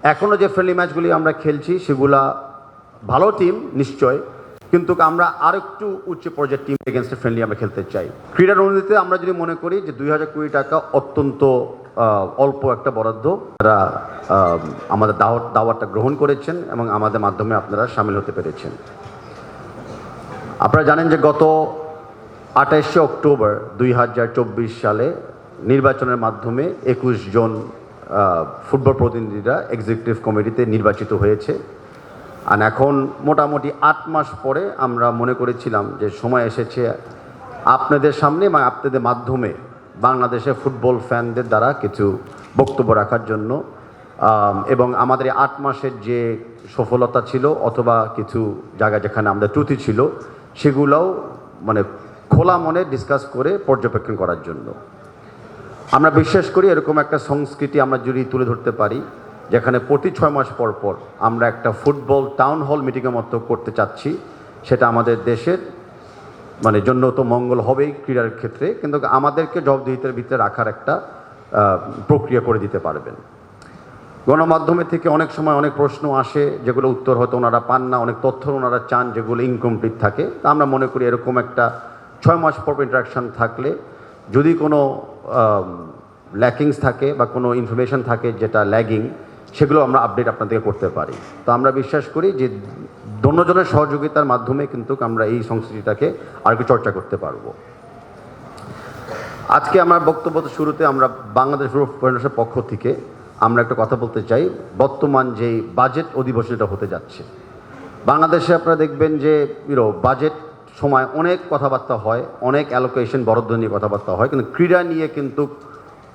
এখনো যে ফ্রেন্ডলি ম্যাচগুলি আমরা খেলছি সেগুলা ভালো টিম নিশ্চয়, কিন্তু আমরা আরেকটু উচ্চ পর্যায়ের টিম এগেনস্টে ফ্রেন্ডলি আমরা খেলতে চাই। ক্রীড়ার উন্নতিতে আমরা যদি মনে করি যে 2000 কোটি টাকা অত্যন্ত অল্প একটা বরাদ্দ, তারা আমাদের দাওয়াতটা গ্রহণ করেছেন এবং আমাদের মাধ্যমে আপনারা সামিল হতে পেরেছেন। আপনারা জানেন যে গত 28শে অক্টোবর 2024 সালে নির্বাচনের মাধ্যমে 21 জন ফুটবল প্রতিনিধিরা এক্সিকিউটিভ কমিটিতে নির্বাচিত হয়েছে। আর এখন মোটামুটি 8 মাস পরে আমরা মনে করেছিলাম যে সময় এসেছে আপনাদের সামনে এবং আপনাদের মাধ্যমে বাংলাদেশের ফুটবল ফ্যানদের দ্বারা কিছু বক্তব্য রাখার জন্য, এবং আমাদের 8 মাসের যে সফলতা ছিল অথবা কিছু জায়গা যেখানে আমাদের ত্রুটি ছিল সেগুলোও মানে খোলা মনে ডিসকাস করে পর্যবেক্ষণ করার জন্য। আমরা বিশ্বাস করি এরকম একটা সংস্কৃতি আমরা যদি তুলে ধরতে পারি, যেখানে প্রতি 6 মাস পর পর আমরা একটা ফুটবল টাউন হল মিটিংয়ের মতো করতে চাচ্ছি, সেটা আমাদের দেশের মানে জন্য তো মঙ্গল হবেই ক্রীড়ার ক্ষেত্রে, কিন্তু আমাদেরকে জবাবদিহিতার ভিতরে রাখার একটা প্রক্রিয়া করে দিতে পারবেন। গণমাধ্যমে থেকে অনেক সময় অনেক প্রশ্ন আসে যেগুলো উত্তর হয়তো ওনারা পান না, অনেক তথ্য ওনারা চান যেগুলো ইনকমপ্লিট থাকে। তা আমরা মনে করি এরকম একটা 6 মাস পর ইন্টারাকশান থাকলে যদি কোনো ল্যাকিংস থাকে বা কোনো ইনফরমেশন থাকে যেটা ল্যাগিং, সেগুলো আমরা আপডেট আপনাদেরকে করতে পারি। তো আমরা বিশ্বাস করি যে দোনোজনের সহযোগিতার মাধ্যমে কিন্তু আমরা এই সংস্কৃতিটাকে আর একটু চর্চা করতে পারবো। আজকে আমার বক্তব্য শুরুতে আমরা বাংলাদেশ ফুটবল ফেডারেশনের পক্ষ থেকে আমরা একটা কথা বলতে চাই। বর্তমান যে বাজেট অধিবেশনটা হতে যাচ্ছে বাংলাদেশে, আপনারা দেখবেন যে বাজেট সময় অনেক কথাবার্তা হয়, অনেক অ্যালোকেশন বরাদ্দ নিয়ে কথাবার্তা হয়, কিন্তু ক্রীড়া নিয়ে কিন্তু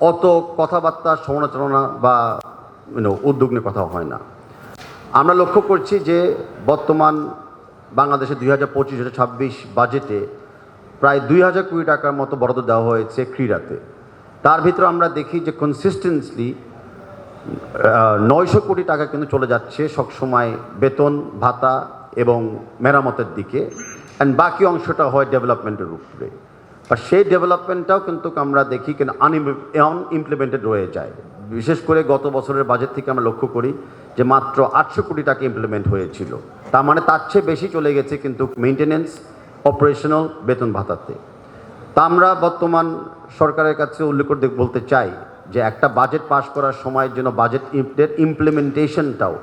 অত কথাবার্তা সমালোচনা বা উদ্যোগ নিয়ে কথা হয় না। আমরা লক্ষ্য করছি যে বর্তমান বাংলাদেশে 2025-26 বাজেটে প্রায় 2000 কোটি টাকার মতো বরাদ্দ দেওয়া হয়েছে ক্রীড়াতে। তার ভিতরে আমরা দেখি যে কনসিস্টেন্টলি 900 কোটি টাকা কিন্তু চলে যাচ্ছে সবসময় বেতন ভাতা এবং মেরামতের দিকে, অ্যান্ড বাকি অংশটা হয় ডেভেলপমেন্টের উপরে। আর সেই ডেভেলপমেন্টটাও কিন্তু আমরা দেখি কিন্তু আনইমপ্লিমেন্টেড রয়ে যায়। বিশেষ করে গত বছরের বাজেট থেকে আমরা লক্ষ্য করি যে মাত্র 800 কোটি টাকা ইমপ্লিমেন্ট হয়েছিল। তার মানে তার চেয়ে বেশি চলে গেছে কিন্তু মেইনটেনেন্স, অপারেশনাল, বেতন ভাতাতে। তা আমরা বর্তমান সরকারের কাছে উল্লেখ করে বলতে চাই যে একটা বাজেট পাস করার সময় যেন বাজেট ইমপ্লিমেন্টেশনটাও,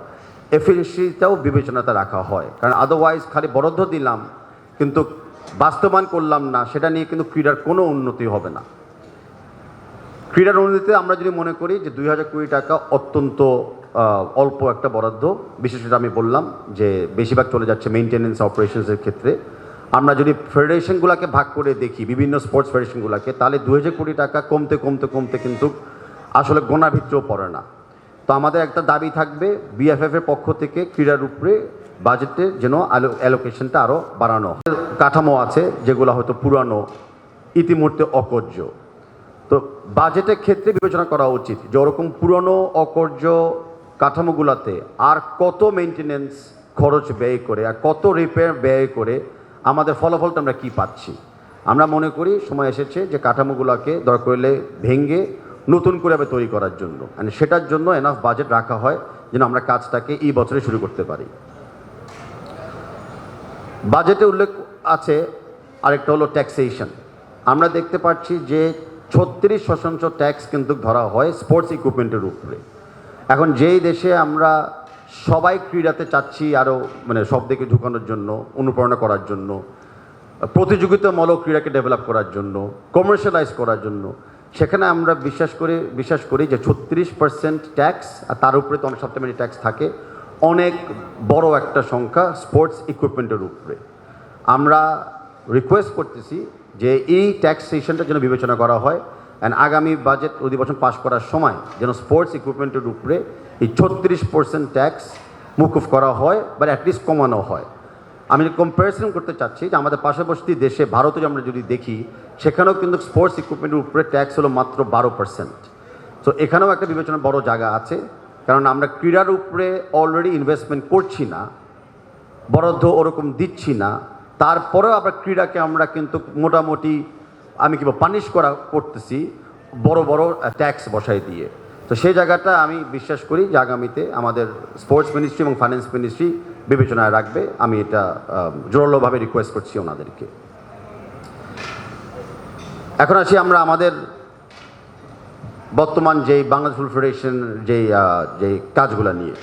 এফিসিয়েন্সিটাও বিবেচনাতে রাখা হয়। কারণ আদারওয়াইজ খালি বরাদ্দ দিলাম কিন্তু বাস্তবায়ন করলাম না, সেটা নিয়ে কিন্তু ক্রীড়ার কোনো উন্নতি হবে না। ক্রীড়ার উন্নতিতে আমরা যদি মনে করি যে 2000 কোটি টাকা অত্যন্ত অল্প একটা বরাদ্দ, বিশেষ করে আমি বললাম যে বেশিরভাগ চলে যাচ্ছে মেইনটেনেন্স অপারেশনসের ক্ষেত্রে। আমরা যদি ফেডারেশনগুলোকে ভাগ করে দেখি বিভিন্ন স্পোর্টস ফেডারেশনগুলোকে, তাহলে 2000 কোটি টাকা কমতে কমতে কমতে কিন্তু আসলে গোনার ভিতরেও পড়ে না। তো আমাদের একটা দাবি থাকবে বিএফএফ এর পক্ষ থেকে ক্রীড়ার উপরে বাজেটের যেন অ্যালোকেশনটা আরও বাড়ানো হয়। কাঠামো আছে যেগুলো হয়তো পুরানো, ইতিমধ্যে অকর্য। তো বাজেটের ক্ষেত্রে বিবেচনা করা উচিত যে ওরকম পুরনো অকর্য কাঠামোগুলোতে আর কত মেনটেনেন্স খরচ ব্যয় করে আর কত রিপেয়ার ব্যয় করে আমাদের ফলাফলটা আমরা কী পাচ্ছি। আমরা মনে করি সময় এসেছে যে কাঠামোগুলোকে দরকার করলে ভেঙে নতুন করে আবার তৈরি করার জন্য, সেটার জন্য এনাফ বাজেট রাখা হয় যেন আমরা কাজটাকে এই বছরে শুরু করতে পারি। বাজেটে উল্লেখ আছে আরেকটা হলো ট্যাক্সেশন। আমরা দেখতে পাচ্ছি যে 36% ট্যাক্স কিন্তু ধরা হয় স্পোর্টস ইকুইপমেন্টের উপরে। এখন যেই দেশে আমরা সবাই ক্রীড়াতে চাচ্ছি আরও সব দিকে ঢুকানোর জন্য, অনুপ্রেরণা করার জন্য, প্রতিযোগিতামূলক ক্রীড়াকে ডেভেলপ করার জন্য, কমার্শিয়ালাইজ করার জন্য, সেখানে আমরা বিশ্বাস করি যে 36% ট্যাক্স আর তার উপরে তো অনেক সাপ্লিমেন্টারি ট্যাক্স থাকে, অনেক বড় একটা সংখ্যা স্পোর্টস ইকুইপমেন্টের উপরে। আমরা রিকোয়েস্ট করতেছি যে এই ট্যাক্সেশনটা যেন বিবেচনা করা হয়, অ্যান্ড আগামী বাজেট অধিবেশন পাস করার সময় যেন স্পোর্টস ইকুইপমেন্টের উপরে এই 36% ট্যাক্স মকুফ করা হয় বা অ্যাটলিস্ট কমানো হয়। আমি কম্প্যারিজন করতে চাচ্ছি যে আমাদের পার্শ্ববর্তী দেশে ভারতে আমরা যদি দেখি, সেখানেও কিন্তু স্পোর্টস ইকুইপমেন্টের উপরে ট্যাক্স হলো মাত্র 12%। সো এখানেও একটা বিবেচনার বড় জায়গা আছে, কারণ আমরা ক্রীড়ার উপরে অলরেডি ইনভেস্টমেন্ট করছি না, বরাদ্দ ওরকম দিচ্ছি না, তারপরেও আবার ক্রীড়াকে আমরা কিন্তু মোটামুটি পানিশ করতেছি বড় বড় ট্যাক্স বসাই দিয়ে। তো সেই জায়গাটা আমি বিশ্বাস করি যে আগামীতে আমাদের স্পোর্টস মিনিস্ট্রি এবং ফাইন্যান্স মিনিস্ট্রি বিবেচনায় রাখবে। আমি এটা জোরালোভাবে রিকোয়েস্ট করছি ওনাদেরকে। এখন আসি আমরা আমাদের বর্তমান যেই বাংলাদেশ ফুটবল ফেডারেশন যেই কাজগুলো নিয়ে।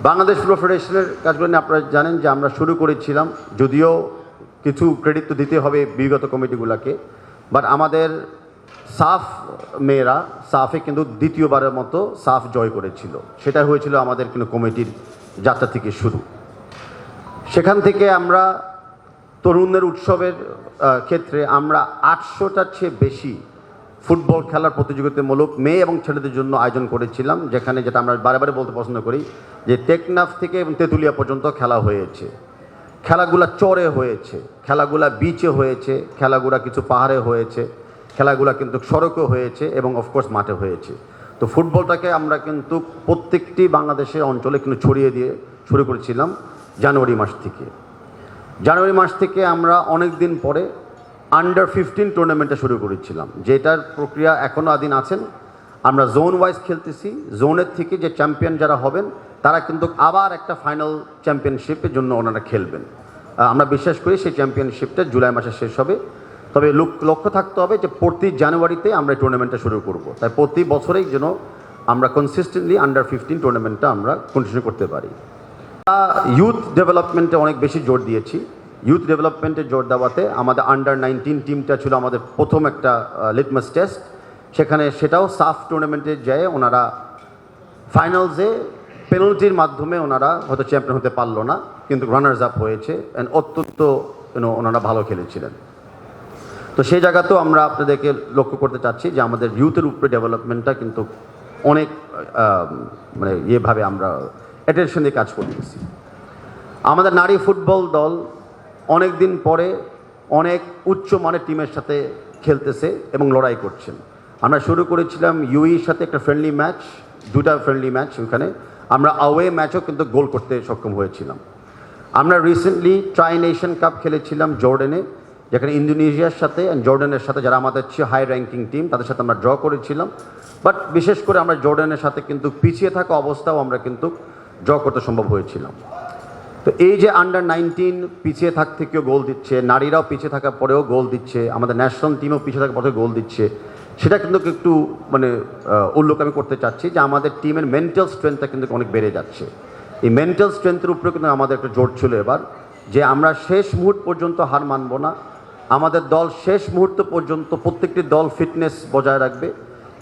বাংলাদেশ ফুটবল ফেডারেশনের কাজগুলো নিয়ে আপনারা জানেন যে আমরা শুরু করেছিলাম, যদিও কিছু ক্রেডিট তো দিতে হবে বিগত কমিটিগুলোকে, বাট আমাদের সাফ মেয়েরা সাফে কিন্তু দ্বিতীয়বারের মতো সাফ জয় করেছিল। সেটা হয়েছিল আমাদের কিন্তু কমিটির যাত্রা থেকে শুরু। সেখান থেকে আমরা তরুণদের উৎসবের ক্ষেত্রে আমরা 800টার চেয়ে বেশি ফুটবল খেলার প্রতিযোগিতামূলক মেয়ে এবং ছেলেদের জন্য আয়োজন করেছিলাম, যেখানে যেটা আমরা বারে বারে বলতে পছন্দ করি যে টেকনাফ থেকে এবং তেঁতুলিয়া পর্যন্ত খেলা হয়েছে। খেলাগুলা চরে হয়েছে, খেলাগুলা বিচে হয়েছে, খেলাগুলা কিছু পাহাড়ে হয়েছে, খেলাগুলা কিন্তু সড়কও হয়েছে এবং অফকোর্স মাঠে হয়েছে। তো ফুটবলটাকে আমরা কিন্তু প্রত্যেকটি বাংলাদেশের অঞ্চলে কিন্তু ছড়িয়ে দিয়ে শুরু করেছিলাম জানুয়ারি মাস থেকে আমরা অনেক দিন পরে আন্ডার 15 টুর্নামেন্টটা শুরু করেছিলাম, যেটার প্রক্রিয়া এখনও আদিন আছেন। আমরা জোন ওয়াইজ খেলতেছি, জোনের থেকে যে চ্যাম্পিয়ন যারা হবেন তারা কিন্তু আবার একটা ফাইনাল চ্যাম্পিয়নশিপের জন্য ওনারা খেলবেন। আমরা বিশ্বাস করি সেই চ্যাম্পিয়নশিপটা জুলাই মাসে শেষ হবে। তবে লক্ষ্য থাকতে হবে যে প্রতি জানুয়ারিতে আমরা এই টুর্নামেন্টটা শুরু করব, তাই প্রতি বছরেই যেন আমরা কনসিস্টেন্টলি আন্ডার 15 টুর্নামেন্টটা আমরা কন্টিনিউ করতে পারি। ইউথ ডেভেলপমেন্টে অনেক বেশি জোর দিয়েছি। ইউথ ডেভেলপমেন্টে জোর দেওয়াতে আমাদের আন্ডার 19 টিমটা ছিল আমাদের প্রথম একটা লিটমাস টেস্ট। সেটাও সাফ টুর্নামেন্টে যেয়ে ওনারা ফাইনালসে পেনাল্টির মাধ্যমে ওনারা হয়তো চ্যাম্পিয়ন হতে পারলো না, কিন্তু রানার্স আপ হয়েছে অ্যান্ড অত্যন্ত ওনারা ভালো খেলেছিলেন। তো সেই জায়গাতেও আমরা আপনাদেরকে লক্ষ্য করতে চাচ্ছি যে আমাদের ইউথের উপরে ডেভেলপমেন্টটা কিন্তু অনেক মানে ইয়েভাবে আমরা অ্যাটেনশন দিয়ে কাজ করতেছি। আমাদের নারী ফুটবল দল অনেক দিন পরে অনেক উচ্চমানের টিমের সাথে খেলতেছে এবং লড়াই করছেন। আমরা শুরু করেছিলাম ইউইর সাথে একটা ফ্রেন্ডলি ম্যাচ, 2টা ফ্রেন্ডলি ম্যাচ, ওখানে আমরা আওয়ে ম্যাচও কিন্তু গোল করতে সক্ষম হয়েছিলাম। আমরা রিসেন্টলি ট্রাই নেশন কাপ খেলেছিলাম জর্ডানে, যেখানে ইন্দোনেশিয়ার সাথে অ্যান্ড জর্ডানের সাথে, যারা আমাদের চেয়ে হাই র্যাঙ্কিং টিম, তাদের সাথে আমরা ড্র করেছিলাম। বাট বিশেষ করে আমরা জর্ডানের সাথে কিন্তু পিছিয়ে থাকা অবস্থাও আমরা কিন্তু ড্র করতে সম্ভব হয়েছিলাম। তো এই যে আন্ডার 19 পিছিয়ে থাকতে কেউ গোল দিচ্ছে, নারীরাও পিছিয়ে থাকার পরেও গোল দিচ্ছে, আমাদের ন্যাশনাল টিমও পিছিয়ে থাকার পরেও গোল দিচ্ছে, সেটা কিন্তু একটু মানে উল্লেখ আমি করতে চাচ্ছি যে আমাদের টিমের মেন্টাল স্ট্রেংথটা কিন্তু অনেক বেড়ে যাচ্ছে। এই মেন্টাল স্ট্রেংথের উপরে কিন্তু আমাদের একটা জোর ছিল এবার, যে আমরা শেষ মুহূর্ত পর্যন্ত হার মানব না। আমাদের দল শেষ মুহূর্ত পর্যন্ত প্রত্যেকটি দল ফিটনেস বজায় রাখবে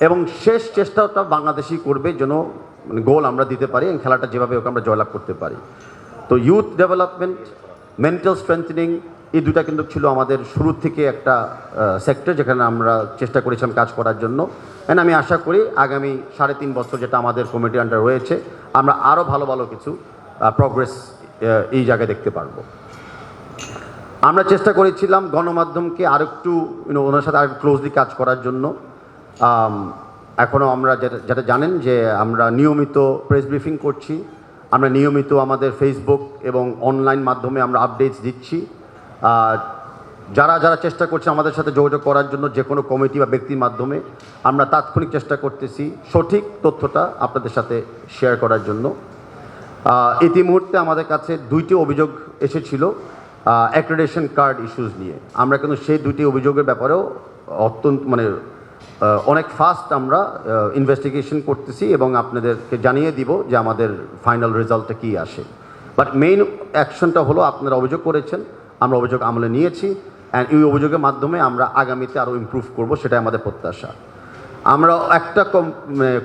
এবং শেষ চেষ্টাটা বাংলাদেশই করবে যেন মানে গোল আমরা দিতে পারি এবং খেলাটা যেভাবে ওকে আমরা জয়লাভ করতে পারি। তো ইউথ ডেভেলপমেন্ট, মেন্টাল স্ট্রেংথেনিং, এই দুটা কিন্তু ছিল আমাদের শুরু থেকে একটা সেক্টর যেখানে আমরা চেষ্টা করেছিলাম কাজ করার জন্য। অ্যান্ড আমি আশা করি আগামী 3.5 বছর যেটা আমাদের কমিটি আন্ডার রয়েছে, আমরা আরও ভালো ভালো কিছু প্রগ্রেস এই জায়গায় দেখতে পারবো। আমরা চেষ্টা করেছিলাম গণমাধ্যমকে আরেকটু ওনার সাথে আরেকটু ক্লোজলি কাজ করার জন্য। এখনও আমরা যেটা জানেন যে আমরা নিয়মিত প্রেস ব্রিফিং করছি, আমরা নিয়মিত আমাদের ফেসবুক এবং অনলাইন মাধ্যমে আমরা আপডেটস দিচ্ছি। যারা যারা চেষ্টা করছে আমাদের সাথে যোগাযোগ করার জন্য, যে কোনো কমিটি বা ব্যক্তির মাধ্যমে, আমরা তাৎক্ষণিক চেষ্টা করতেছি সঠিক তথ্যটা আপনাদের সাথে শেয়ার করার জন্য। ইতিমধ্যে আমাদের কাছে 2টি অভিযোগ এসেছিল অ্যাক্রেডিটেশন কার্ড ইস্যুস নিয়ে। আমরা কিন্তু সেই 2টি অভিযোগের ব্যাপারেও অত্যন্ত মানে অনেক ফাস্ট আমরা ইনভেস্টিগেশন করতেছি এবং আপনাদেরকে জানিয়ে দিব যে আমাদের ফাইনাল রেজাল্টটা কী আসে। বাট মেইন অ্যাকশনটা হলো আপনারা অভিযোগ করেছেন, আমরা অভিযোগ আমলে নিয়েছি অ্যান্ড এই অভিযোগের মাধ্যমে আমরা আগামীতে আরও ইমপ্রুভ করব, সেটাই আমাদের প্রত্যাশা। আমরা একটা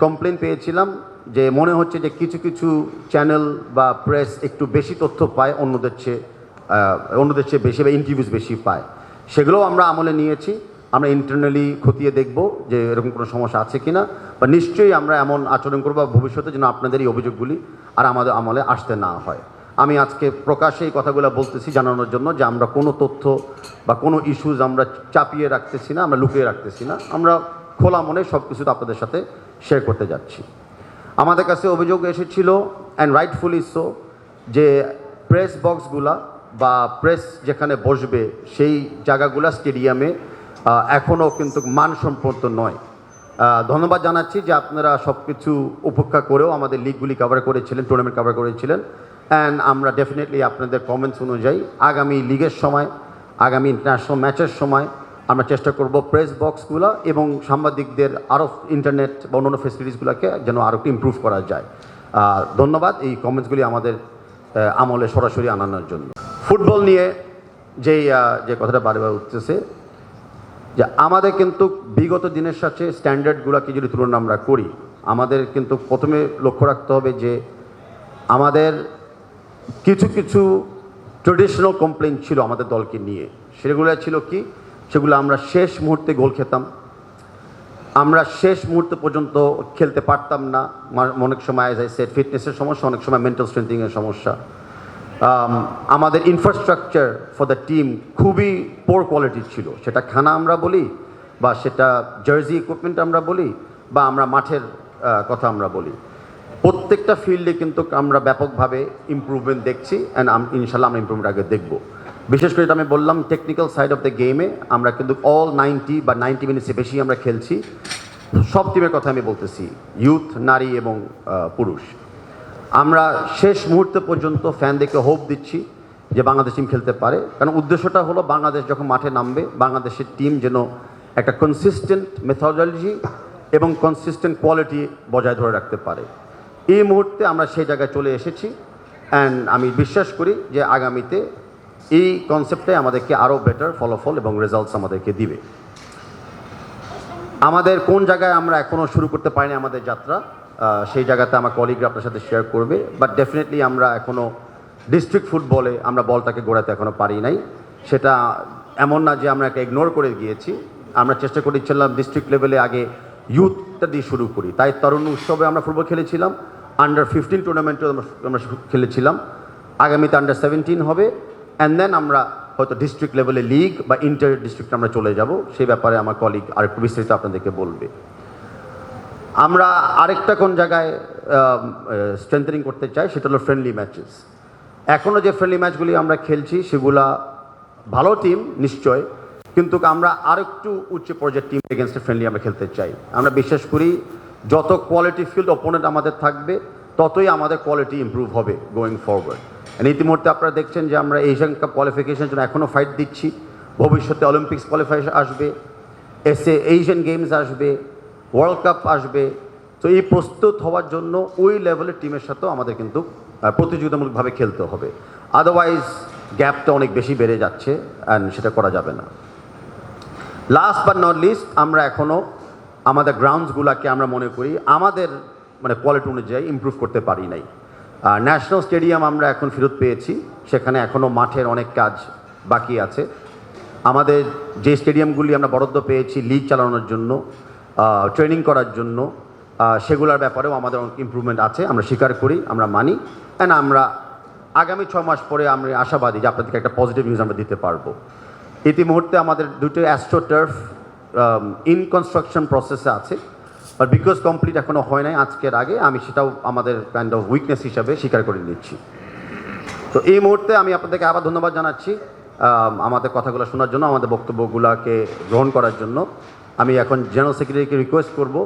কমপ্লেন পেয়েছিলাম যে মনে হচ্ছে যে কিছু কিছু চ্যানেল বা প্রেস একটু বেশি তথ্য পায় অন্যদের চেয়ে বেশি বা ইন্টারভিউজ বেশি পায়। সেগুলোও আমরা আমলে নিয়েছি। আমরা ইন্টারনালি খতিয়ে দেখব যে এরকম কোনো সমস্যা আছে কিনা, বা নিশ্চয়ই আমরা এমন আচরণ করব ভবিষ্যতে যেন আপনাদের এই অভিযোগগুলি আর আমাদের আমলে আসতে না হয়। আমি আজকে প্রকাশ্যে এই কথাগুলো বলতেছি জানানোর জন্য যে আমরা কোনো তথ্য বা কোনো ইস্যুজ আমরা চাপিয়ে রাখতেছি না, আমরা লুকিয়ে রাখতেছি না, আমরা খোলা মনে সব কিছু আপনাদের সাথে শেয়ার করতে যাচ্ছি। আমাদের কাছে অভিযোগ এসেছিল অ্যান্ড রাইটফুলি সো, যে প্রেস বক্সগুলা বা প্রেস যেখানে বসবে সেই জায়গাগুলা স্টেডিয়ামে এখনও কিন্তু মানসম্পন্ন নয়। ধন্যবাদ জানাচ্ছি যে আপনারা সব কিছু উপেক্ষা করেও আমাদের লিগগুলি কভার করেছিলেন, টুর্নামেন্ট কভার করেছিলেন। অ্যান্ড আমরা ডেফিনেটলি আপনাদের কমেন্টস অনুযায়ী আগামী লিগের সময়, আগামী ইন্টারন্যাশনাল ম্যাচের সময় আমরা চেষ্টা করব প্রেস বক্সগুলো এবং সাংবাদিকদের আরও ইন্টারনেট বা অন্যান্য ফেসিলিটিসগুলোকে যেন আরও ইমপ্রুভ করা যায়। ধন্যবাদ এই কমেন্টসগুলি আমাদের আমলে সরাসরি আনানোর জন্য। ফুটবল নিয়ে যে কথাটা বারবার উঠতেছে যে আমাদের কিন্তু বিগত দিনের সাথে স্ট্যান্ডার্ডগুলোকে যদি তুলনা আমরা করি, আমাদের কিন্তু প্রথমে লক্ষ্য রাখতে হবে যে আমাদের কিছু কিছু ট্রেডিশনাল কমপ্লেন ছিল আমাদের দলকে নিয়ে। সেগুলো ছিল কি? সেগুলো আমরা শেষ মুহূর্তে গোল খেতাম, আমরা শেষ মুহূর্ত পর্যন্ত খেলতে পারতাম না। অনেক সময় অ্যাজ আই সেড ফিটনেসের সমস্যা, অনেক সময় মেন্টাল স্ট্রেংথিংয়ের সমস্যা। আমাদের ইনফ্রাস্ট্রাকচার ফর দ্য টিম খুবই পোর কোয়ালিটির ছিল। সেটা খানা আমরা বলি, বা সেটা জার্সি ইকুইপমেন্ট আমরা বলি, বা আমরা মাঠের কথা আমরা বলি, প্রত্যেকটা ফিল্ডে কিন্তু আমরা ব্যাপকভাবে ইমপ্রুভমেন্ট দেখছি। অ্যান্ড ইনশাল্লাহ আমরা ইমপ্রুভমেন্ট আগে দেখব। বিশেষ করে এটা আমি বললাম টেকনিক্যাল সাইড অফ দ্য গেমে আমরা কিন্তু অল 90 মিনিটসে বেশি আমরা খেলছি। সব টিমের কথা আমি বলতেছি, ইউথ, নারী এবং পুরুষ। আমরা শেষ মুহূর্তে পর্যন্ত ফ্যানদেরকে হোপ দিচ্ছি যে বাংলাদেশ টিম খেলতে পারে। কারণ উদ্দেশ্যটা হলো বাংলাদেশ যখন মাঠে নামবে, বাংলাদেশের টিম যেন একটা কনসিস্টেন্ট মেথোডোলজি এবং কনসিস্টেন্ট কোয়ালিটি বজায় ধরে রাখতে পারে। এই মুহূর্তে আমরা সেই জায়গায় চলে এসেছি। অ্যান্ড আমি বিশ্বাস করি যে আগামীতে এই কনসেপ্টে আমাদেরকে আরও বেটার ফলাফল এবং রেজাল্টস আমাদেরকে দিবে। আমাদের কোন জায়গায় আমরা এখনও শুরু করতে পারিনি আমাদের যাত্রা, সেই জায়গাতে আমার কলিগরা আপনার সাথে শেয়ার করবে। বাট ডেফিনেটলি আমরা এখনও ডিস্ট্রিক্ট ফুটবলে আমরা বলটাকে গোড়াতে এখনও পারি নাই। সেটা এমন না যে আমরা একটা ইগনোর করে গিয়েছি। আমরা চেষ্টা করেছিলাম ডিস্ট্রিক্ট লেভেলে আগে ইউথটা দিয়ে শুরু করি। তাই তরুণ উৎসবে আমরা ফুটবল খেলেছিলাম, আন্ডার 15 টুর্নামেন্টেও আমরা খেলেছিলাম। আগামীতে আন্ডার 17 হবে। অ্যান্ড দেন আমরা হয়তো ডিস্ট্রিক্ট লেভেলে লিগ বা ইন্টার ডিস্ট্রিক্টে আমরা চলে যাব। সেই ব্যাপারে আমার কলিগ আরেকটু বিস্তারিত আপনাদেরকে বলবে। আমরা আরেকটা কোন জায়গায় স্ট্রেংথেনিং করতে চাই, সেটা হলো ফ্রেন্ডলি ম্যাচেস। এখনও যে ফ্রেন্ডলি ম্যাচগুলি আমরা খেলছি সেগুলা ভালো টিম নিশ্চয়, কিন্তু আমরা আরেকটু উচ্চ পর্যায়ের টিম এগেনস্টে ফ্রেন্ডলি আমরা খেলতে চাই। আমরা বিশ্বাস করি যত কোয়ালিটি ফিল্ড অপোনেন্ট আমাদের থাকবে ততই আমাদের কোয়ালিটি ইমপ্রুভ হবে গোয়িং ফরওয়ার্ড। ইতিমধ্যে আপনারা দেখছেন যে আমরা এশিয়ান কাপ কোয়ালিফিকেশনের জন্য এখনও ফাইট দিচ্ছি। ভবিষ্যতে অলিম্পিক্স কোয়ালিফাই আসবে, এশিয়ান গেমস আসবে, ওয়ার্ল্ড কাপ আসবে। তো এই প্রস্তুত হওয়ার জন্য ওই লেভেলের টিমের সাথেও আমাদের কিন্তু প্রতিযোগিতামূলকভাবে খেলতে হবে। আদারওয়াইজ গ্যাপটা অনেক বেশি বেড়ে যাচ্ছে, অ্যান্ড সেটা করা যাবে না। লাস্ট বাট নট লিস্ট, আমরা এখনও আমাদের গ্রাউন্ডসগুলোকে আমরা মনে করি আমাদের কোয়ালিটি অনুযায়ী ইমপ্রুভ করতে পারি নাই। ন্যাশনাল স্টেডিয়াম আমরা এখন ফেরত পেয়েছি, সেখানে এখনও মাঠের অনেক কাজ বাকি আছে। আমাদের যে স্টেডিয়ামগুলি আমরা বরাদ্দ পেয়েছি লিগ চালানোর জন্য, ট্রেনিং করার জন্য, সেগুলোর ব্যাপারেও আমাদের অনেক ইমপ্রুভমেন্ট আছে, আমরা স্বীকার করি, আমরা মানি। অ্যান্ড আমরা আগামী 6 মাস পরে আমরা আশাবাদী যে আপনাদেরকে একটা পজিটিভ নিউজ আমরা দিতে পারবো। ইতিমুহূর্তে আমাদের দুটো অ্যাস্ট্রো টার্ফ ইন কনস্ট্রাকশন প্রসেসে আছে, বাট বিকজ কমপ্লিট এখনও হয় নাই আজকের আগে, আমি সেটাও আমাদের কাইন্ড অফ উইকনেস হিসাবে স্বীকার করে নিচ্ছি। তো এই মুহূর্তে আমি আপনাদেরকে আবার ধন্যবাদ জানাচ্ছি আমাদের কথাগুলো শোনার জন্য, আমাদের বক্তব্যগুলোকে গ্রহণ করার জন্য। আমি এখন জেনারেল সেক্রেটারিকে রিকোয়েস্ট করব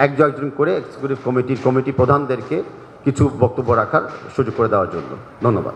একজন করে এক্সিকিউটিভ কমিটি প্রধানদেরকে কিছু বক্তব্য রাখার সুযোগ করে দেওয়ার জন্য। ধন্যবাদ।